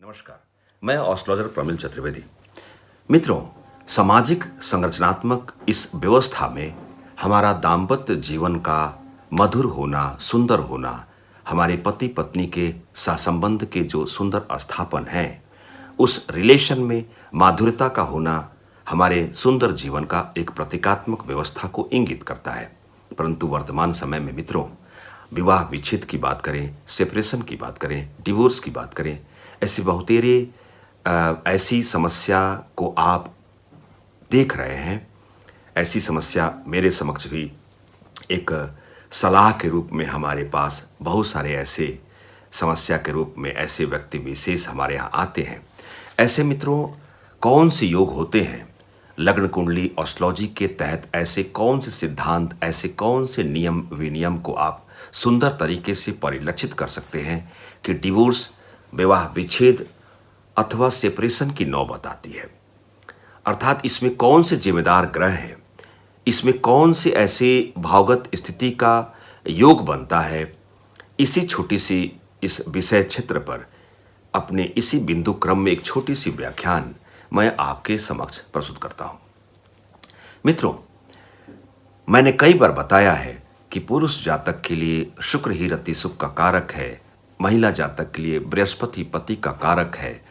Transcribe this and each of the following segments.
नमस्कार, मैं एस्ट्रोलॉजर प्रमिल चतुर्वेदी। मित्रों, सामाजिक संरचनात्मक इस व्यवस्था में हमारा दाम्पत्य जीवन का मधुर होना, सुंदर होना, हमारे पति पत्नी के सहसंबंध के जो सुंदर स्थापन है, उस रिलेशन में माधुर्यता का होना हमारे सुंदर जीवन का एक प्रतीकात्मक व्यवस्था को इंगित करता है। परंतु वर्तमान समय में मित्रों, विवाह विच्छेद की बात करें, सेपरेशन की बात करें, डिवोर्स की बात करें, ऐसी बहुतेरे ऐसी समस्या को आप देख रहे हैं। ऐसी समस्या मेरे समक्ष भी एक सलाह के रूप में हमारे पास बहुत सारे ऐसे समस्या के रूप में ऐसे व्यक्ति विशेष हमारे यहाँ आते हैं। ऐसे मित्रों, कौन से योग होते हैं, लग्न कुंडली एस्ट्रोलॉजी के तहत ऐसे कौन से सिद्धांत, ऐसे कौन से नियम विनियम को आप सुंदर तरीके से परिलक्षित कर सकते हैं कि डिवोर्स, विवाह विच्छेद अथवा सेपरेशन की नौबत आती है। अर्थात इसमें कौन से जिम्मेदार ग्रह हैं, इसमें कौन से ऐसे भावगत स्थिति का योग बनता है। इसी छोटी सी इस विषय क्षेत्र पर अपने इसी बिंदु क्रम में एक छोटी सी व्याख्यान मैं आपके समक्ष प्रस्तुत करता हूं। मित्रों, मैंने कई बार बताया है कि पुरुष जातक के लिए शुक्र ही रति सुख का कारक है, महिला जातक के लिए बृहस्पति पति का कारक है।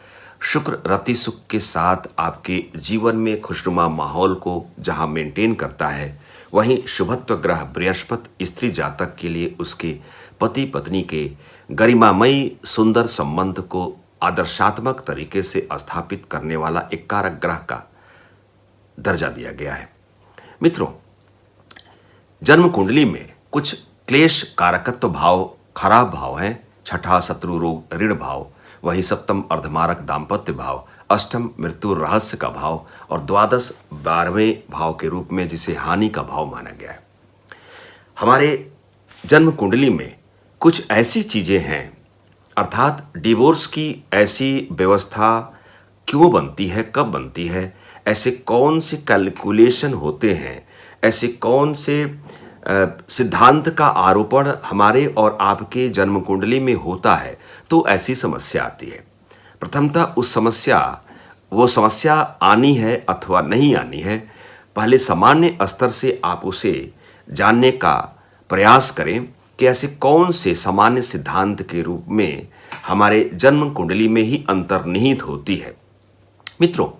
शुक्र रति सुख के साथ आपके जीवन में खुशनुमा माहौल को जहां मेंटेन करता है, वहीं शुभत्व ग्रह बृहस्पति स्त्री जातक के लिए उसके पति पत्नी के गरिमामयी सुंदर संबंध को आदर्शात्मक तरीके से स्थापित करने वाला एक कारक ग्रह का दर्जा दिया गया है। मित्रों, जन्म कुंडली में कुछ क्लेश कारकत्व भाव खराब भाव हैं। छठा शत्रु रोग ऋण भाव, वही सप्तम अर्धमारक दाम्पत्य भाव, अष्टम मृत्यु रहस्य का भाव और द्वादश 12वें भाव के रूप में जिसे हानि का भाव माना गया है। हमारे जन्म कुंडली में कुछ ऐसी चीजें हैं, अर्थात डिवोर्स की ऐसी व्यवस्था क्यों बनती है, कब बनती है, ऐसे कौन से कैलकुलेशन होते हैं, ऐसे कौन से सिद्धांत का आरोपण हमारे और आपके जन्म कुंडली में होता है, तो ऐसी समस्या आती है। प्रथमतः वो समस्या आनी है अथवा नहीं आनी है, पहले सामान्य स्तर से आप उसे जानने का प्रयास करें कि ऐसे कौन से सामान्य सिद्धांत के रूप में हमारे जन्म कुंडली में ही अंतर्निहित होती है। मित्रों,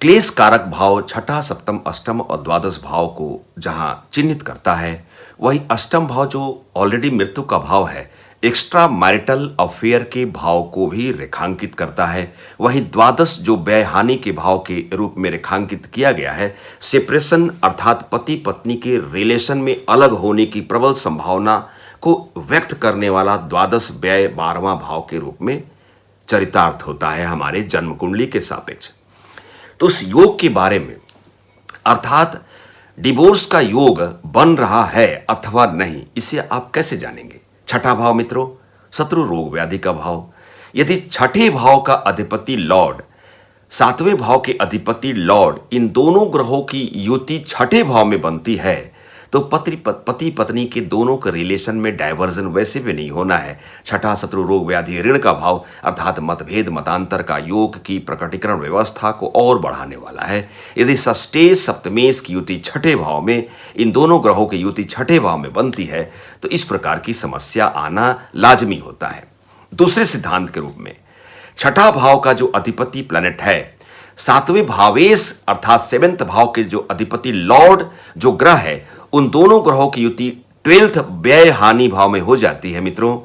क्लेश कारक भाव छठा, सप्तम, अष्टम और द्वादश भाव को जहां चिन्हित करता है, वही अष्टम भाव जो ऑलरेडी मृत्यु का भाव है, एक्स्ट्रा मैरिटल अफेयर के भाव को भी रेखांकित करता है। वही द्वादश जो व्यय हानि के भाव के रूप में रेखांकित किया गया है, सेपरेशन अर्थात पति पत्नी के रिलेशन में अलग होने की प्रबल संभावना को व्यक्त करने वाला द्वादश व्यय 12वां भाव के रूप में चरितार्थ होता है हमारे जन्म कुंडली के सापेक्ष। तो उस योग के बारे में, अर्थात डिवोर्स का योग बन रहा है अथवा नहीं, इसे आप कैसे जानेंगे। छठा भाव मित्रों, शत्रु रोग व्याधि का भाव। यदि छठे भाव का अधिपति लॉर्ड, सातवें भाव के अधिपति लॉर्ड, इन दोनों ग्रहों की युति छठे भाव में बनती है, तो पति पत्नी के दोनों के रिलेशन में डाइवर्जन वैसे भी नहीं होना है। छठा शत्रु रोग व्याधि ऋण का भाव अर्थात मतभेद मतांतर का योग की प्रकटीकरण व्यवस्था को और बढ़ाने वाला है। यदि षष्ठेश सप्तमेश की युति छठे भाव में, इन दोनों ग्रहों की युति छठे भाव में बनती है, तो इस प्रकार की समस्या आना लाजमी होता है। दूसरे सिद्धांत के रूप में, छठा भाव का जो अधिपति प्लैनेट है, सातवें भावेश अर्थात 7वें भाव के जो अधिपति लॉर्ड जो ग्रह है, उन दोनों ग्रहों की युति 12th व्यय हानि भाव में हो जाती है मित्रों,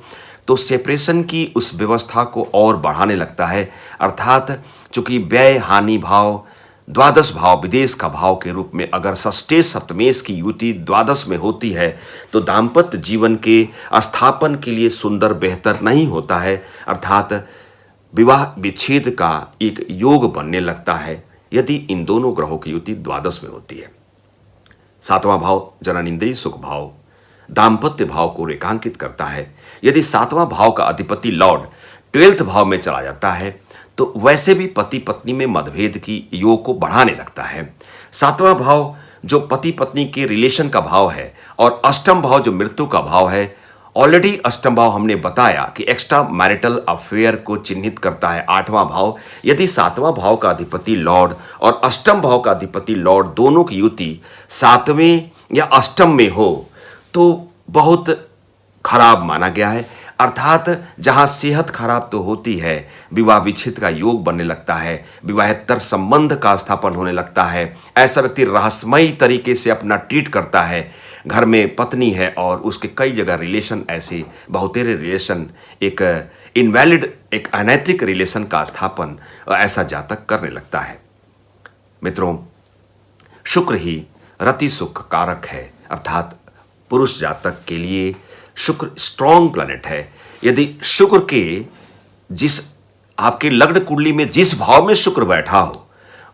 तो सेपरेशन की उस व्यवस्था को और बढ़ाने लगता है। अर्थात चूंकि व्यय हानि भाव द्वादश भाव विदेश का भाव के रूप में अगर षष्ठेश सप्तमेश की युति द्वादश में होती है, तो दाम्पत्य जीवन के स्थापन के लिए सुंदर बेहतर नहीं होता है। अर्थात विवाह विच्छेद का एक योग बनने लगता है यदि इन दोनों ग्रहों की युति द्वादश में होती है। सातवां भाव जननेंद्रिय सुख भाव दाम्पत्य भाव को रेखांकित करता है। यदि सातवां भाव का अधिपति लॉर्ड 12th भाव में चला जाता है, तो वैसे भी पति पत्नी में मतभेद की योग को बढ़ाने लगता है। सातवां भाव जो पति पत्नी के रिलेशन का भाव है और अष्टम भाव जो मृत्यु का भाव है, ऑलरेडी अष्टम भाव हमने बताया कि एक्स्ट्रा मैरिटल अफेयर को चिन्हित करता है 8वां भाव। यदि 7वां भाव का अधिपति लॉर्ड और अष्टम भाव का अधिपति लॉर्ड दोनों की युति 7वें या अष्टम में हो तो बहुत खराब माना गया है। अर्थात जहां सेहत खराब तो होती है, विवाह विच्छेद का योग बनने लगता है, विवाहेतर संबंध का स्थापन होने लगता है। ऐसा व्यक्ति रहस्यमयी तरीके से अपना ट्रीट करता है। घर में पत्नी है और उसके कई जगह रिलेशन, ऐसे बहुतेरे रिलेशन, एक इनवैलिड, एक अनैतिक रिलेशन का स्थापन ऐसा जातक करने लगता है। मित्रों, शुक्र ही रति सुख कारक है, अर्थात पुरुष जातक के लिए शुक्र स्ट्रॉन्ग प्लैनेट है। यदि शुक्र के जिस आपके लग्न कुंडली में जिस भाव में शुक्र बैठा हो,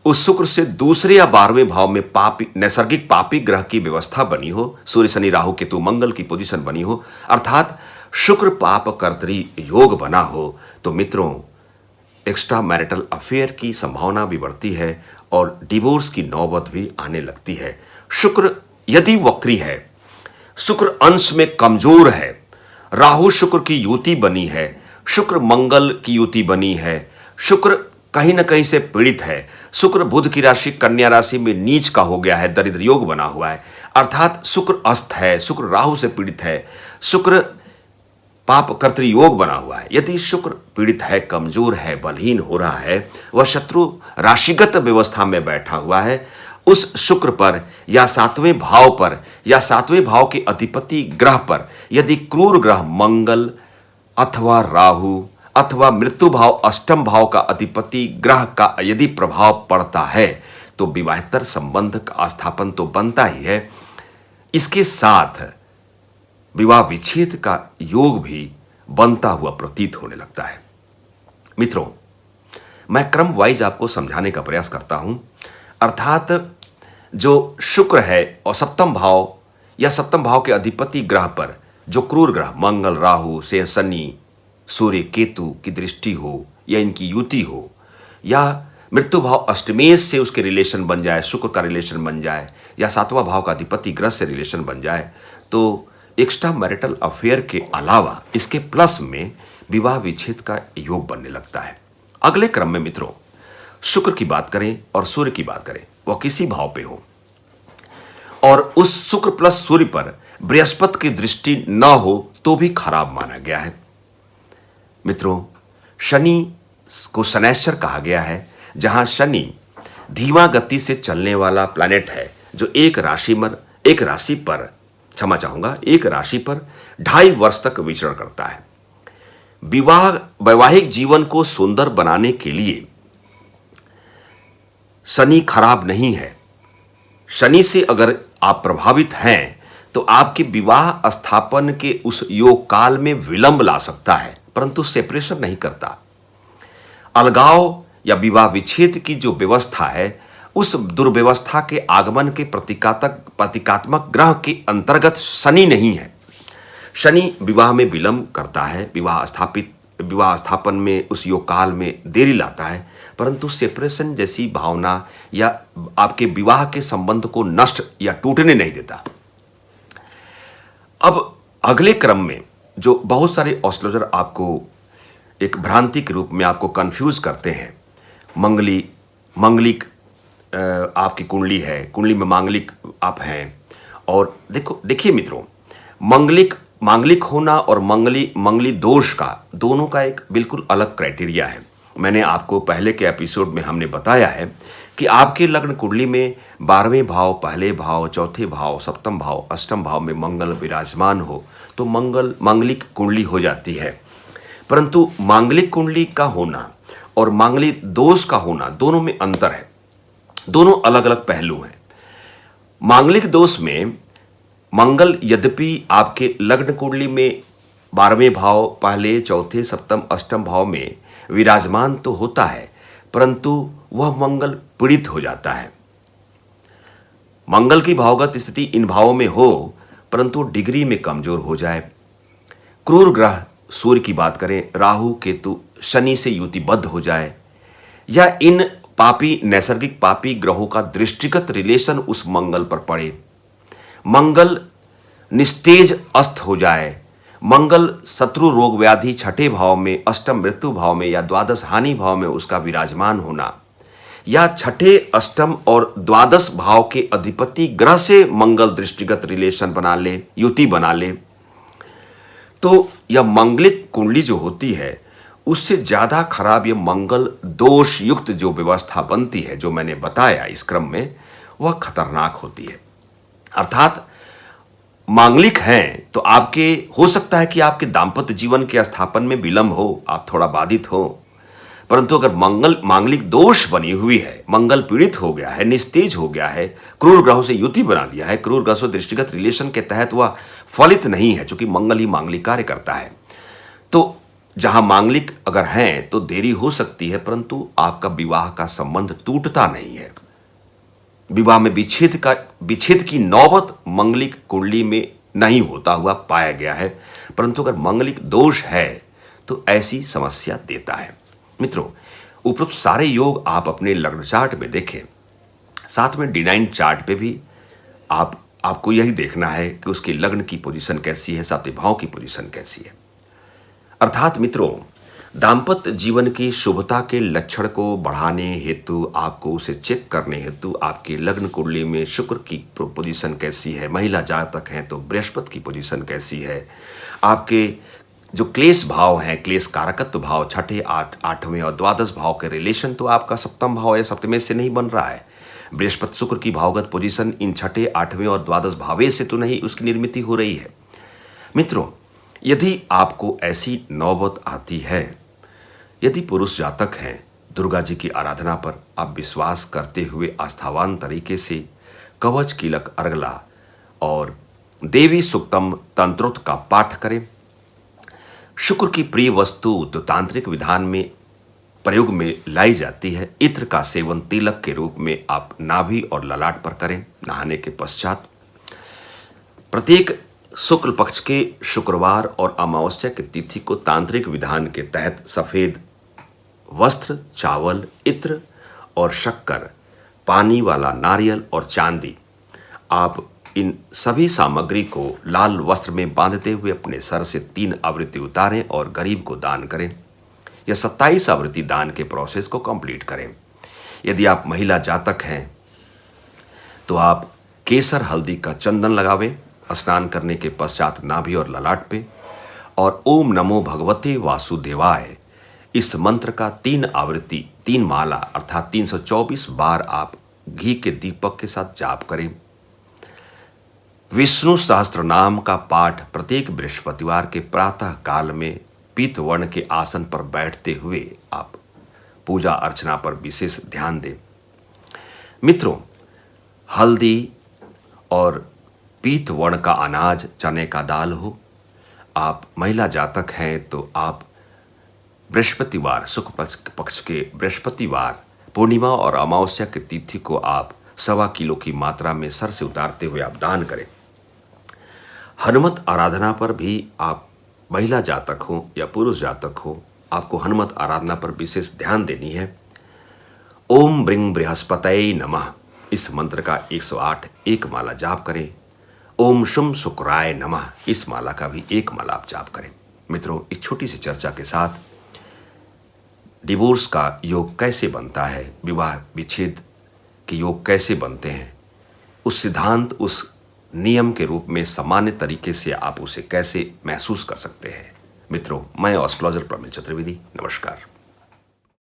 उस शुक्र से दूसरे या 12वें भाव में पापी, नैसर्गिक पापी ग्रह की व्यवस्था बनी हो, सूर्य शनि राहु केतु मंगल की पोजीशन बनी हो, अर्थात शुक्र पाप कर्तरी योग बना हो, तो मित्रों एक्स्ट्रा मैरिटल अफेयर की संभावना भी बढ़ती है और डिवोर्स की नौबत भी आने लगती है। शुक्र यदि वक्री है, शुक्र अंश में कमजोर है, राहु शुक्र की युति बनी है, शुक्र मंगल की युति बनी है, शुक्र कहीं ना कहीं से पीड़ित है, शुक्र बुध की राशि कन्या राशि में नीच का हो गया है, दरिद्र योग बना हुआ है, अर्थात शुक्र अस्त है, शुक्र राहु से पीड़ित है, शुक्र पाप कर्तृ योग बना हुआ है। यदि शुक्र पीड़ित है, कमजोर है, बलहीन हो रहा है, वह शत्रु राशिगत व्यवस्था में बैठा हुआ है, उस शुक्र पर या 7वें भाव पर या 7वें भाव के अधिपति ग्रह पर यदि क्रूर ग्रह मंगल अथवा राहु अथवा मृत्यु भाव अष्टम भाव का अधिपति ग्रह का यदि प्रभाव पड़ता है तो विवाहेतर संबंध का स्थापन तो बनता ही है, इसके साथ विवाह विच्छेद का योग भी बनता हुआ प्रतीत होने लगता है। मित्रों, मैं क्रम वाइज आपको समझाने का प्रयास करता हूं। अर्थात जो शुक्र है और सप्तम भाव या सप्तम भाव के अधिपति ग्रह पर जो क्रूर ग्रह मंगल राहु से शनि सूर्य केतु की दृष्टि हो या इनकी युति हो या मृत्यु भाव अष्टमेश से उसके रिलेशन बन जाए, शुक्र का रिलेशन बन जाए या 7वां भाव का अधिपति ग्रह से रिलेशन बन जाए, तो एक्स्ट्रा मैरिटल अफेयर के अलावा इसके प्लस में विवाह विच्छेद का योग बनने लगता है। अगले क्रम में मित्रों शुक्र की बात करें और सूर्य की बात करें, वह किसी भाव पे हो और उस शुक्र प्लस सूर्य पर बृहस्पति की दृष्टि न हो तो भी खराब माना गया है। मित्रों, शनि को शनैश्चर कहा गया है, जहां शनि धीमा गति से चलने वाला प्लैनेट है जो एक राशि पर 2.5 वर्ष तक विचरण करता है। वैवाहिक जीवन को सुंदर बनाने के लिए शनि खराब नहीं है। शनि से अगर आप प्रभावित हैं तो आपके विवाह स्थापन के उस योग काल में विलंब ला सकता है, परंतु सेपरेशन नहीं करता। अलगाव या विवाह विच्छेद की जो व्यवस्था है, उस दुर्व्यवस्था के आगमन के प्रतीकात्मक ग्रह के अंतर्गत शनि नहीं है। शनि विवाह में विलंब करता है, विवाह स्थापन में उस योग काल में देरी लाता है, परंतु सेपरेशन जैसी भावना या आपके विवाह के संबंध को नष्ट या टूटने नहीं देता। अब अगले क्रम में जो बहुत सारे एस्ट्रोलॉजर आपको एक भ्रांति के रूप में आपको कंफ्यूज करते हैं, मंगलिक आपकी कुंडली है, कुंडली में मांगलिक आप हैं, और देखिए मित्रों, मांगलिक होना और मंगली दोष का दोनों का एक बिल्कुल अलग क्राइटेरिया है। मैंने आपको पहले के एपिसोड में हमने बताया है कि आपके लग्न कुंडली में 12वें भाव, पहले भाव, चौथे भाव, सप्तम भाव, अष्टम भाव में मंगल विराजमान हो तो मांगलिक कुंडली हो जाती है। परंतु मांगलिक कुंडली का होना और मांगलिक दोष का होना दोनों में अंतर है, दोनों अलग अलग पहलू हैं। मांगलिक दोष में मंगल यद्यपि आपके लग्न कुंडली में 12वें भाव, पहले, चौथे, सप्तम, अष्टम भाव में विराजमान तो होता है, परंतु वह मंगल पीड़ित हो जाता है। मंगल की भावगत स्थिति इन भावों में हो परंतु डिग्री में कमजोर हो जाए। क्रूर ग्रह सूर्य की बात करें, राहु केतु शनि से युतिबद्ध हो जाए, या इन नैसर्गिक पापी ग्रहों का दृष्टिगत रिलेशन उस मंगल पर पड़े, मंगल निस्तेज अस्त हो जाए, मंगल शत्रु रोग व्याधि छठे भाव में, अष्टम मृत्यु भाव में या द्वादश हानि भाव में उसका विराजमान होना, या छठे, अष्टम और द्वादश भाव के अधिपति ग्रह से मंगल दृष्टिगत रिलेशन बना ले, युति बना ले, तो यह मंगलिक कुंडली जो होती है उससे ज़्यादा खराब यह मंगल दोष युक्त जो व्यवस्था बनती है, जो मैंने बताया इस क्रम में, वह खतरनाक होती है। अर्थात मांगलिक हैं तो आपके हो सकता है कि आपके दाम्पत्य जीवन के स्थापन में विलंब हो, आप थोड़ा बाधित हो, परंतु अगर मांगलिक दोष बनी हुई है, मंगल पीड़ित हो गया है, निस्तेज हो गया है, क्रूर ग्रहों से युति बना लिया है, क्रूर ग्रहों से दृष्टिगत रिलेशन के तहत वह फलित नहीं है, चूंकि मंगल ही मांगलिक कार्य करता है, तो जहां मांगलिक अगर हैं तो देरी हो सकती है, परंतु आपका विवाह का संबंध टूटता नहीं है। विवाह में विच्छेद की नौबत मंगलिक कुंडली में नहीं होता हुआ पाया गया है, परंतु अगर मंगलिक दोष है तो ऐसी समस्या देता है। मित्रों, उपरोक्त सारे योग आप अपने लग्न चार्ट में देखें, साथ में D9 चार्ट पे भी आपको यही देखना है कि उसके लग्न की पोजीशन कैसी है, सातवें भाव की पोजीशन कैसी है। अर्थात मित्रों, दाम्पत्य जीवन की शुभता के लक्षण को बढ़ाने हेतु, आपको उसे चेक करने हेतु आपके लग्न कुंडली में शुक्र की पोजीशन कैसी है, महिला जातक हैं तो बृहस्पति की पोजीशन कैसी है, आपके जो क्लेश भाव हैं, क्लेश कारकत्व भाव छठे, आठवें और द्वादश भाव के रिलेशन तो आपका सप्तम भाव है, सप्तमे से नहीं बन रहा है। बृहस्पति शुक्र की भावगत पोजीशन इन छठे, आठवें और द्वादश भावे से तो नहीं उसकी निर्मिति हो रही है। मित्रों, यदि आपको ऐसी नौबत आती है, यदि पुरुष जातक हैं, दुर्गा जी की आराधना पर आप विश्वास करते हुए आस्थावान तरीके से कवच, कीलक, अर्गला और देवी सुक्तम तंत्रोक्त का पाठ करें। शुक्र की प्रिय वस्तु तो तांत्रिक विधान में प्रयोग में लाई जाती है। इत्र का सेवन तिलक के रूप में आप नाभि और ललाट पर करें नहाने के पश्चात। प्रत्येक शुक्ल पक्ष के शुक्रवार और अमावस्या की तिथि को तांत्रिक विधान के तहत सफ़ेद वस्त्र, चावल, इत्र और शक्कर, पानी वाला नारियल और चांदी, आप इन सभी सामग्री को लाल वस्त्र में बांधते हुए अपने सर से 3 आवृत्ति उतारें और गरीब को दान करें। यह 27 आवृत्ति दान के प्रोसेस को कंप्लीट करें। यदि आप महिला जातक हैं तो आप केसर हल्दी का चंदन लगावें स्नान करने के पश्चात नाभि और ललाट पे, और ओम नमो भगवते वासुदेवाय इस मंत्र का 3 आवृत्ति, 3 माला अर्थात 324 बार आप घी के दीपक के साथ जाप करें। विष्णु सहस्त्र नाम का पाठ प्रत्येक बृहस्पतिवार के प्रातः काल में पीत वर्ण के आसन पर बैठते हुए आप पूजा अर्चना पर विशेष ध्यान दें। मित्रों, हल्दी और पीत वर्ण का अनाज चने का दाल हो। आप महिला जातक हैं तो आप बृहस्पतिवार, शुक्ल पक्ष के बृहस्पतिवार, पूर्णिमा और अमावस्या की तिथि को आप 1.25 किलो की मात्रा में सर से उतारते हुए आप दान करें। हनुमत आराधना पर भी आप महिला जातक हो या पुरुष जातक हो, आपको हनुमत आराधना पर विशेष ध्यान देनी है। ओम ब्रिंग बृहस्पतये नमः इस मंत्र का 108 एक माला जाप करें। ओम शुम शुक्राय नमः इस माला का भी एक माला आप जाप करें। मित्रों, इस छोटी सी चर्चा के साथ डिवोर्स का योग कैसे बनता है, विवाह विच्छेद के योग कैसे बनते हैं, उस सिद्धांत, उस नियम के रूप में सामान्य तरीके से आप उसे कैसे महसूस कर सकते हैं। मित्रों, मैं एस्ट्रोलॉजर प्रमिल चतुर्वेदी, नमस्कार।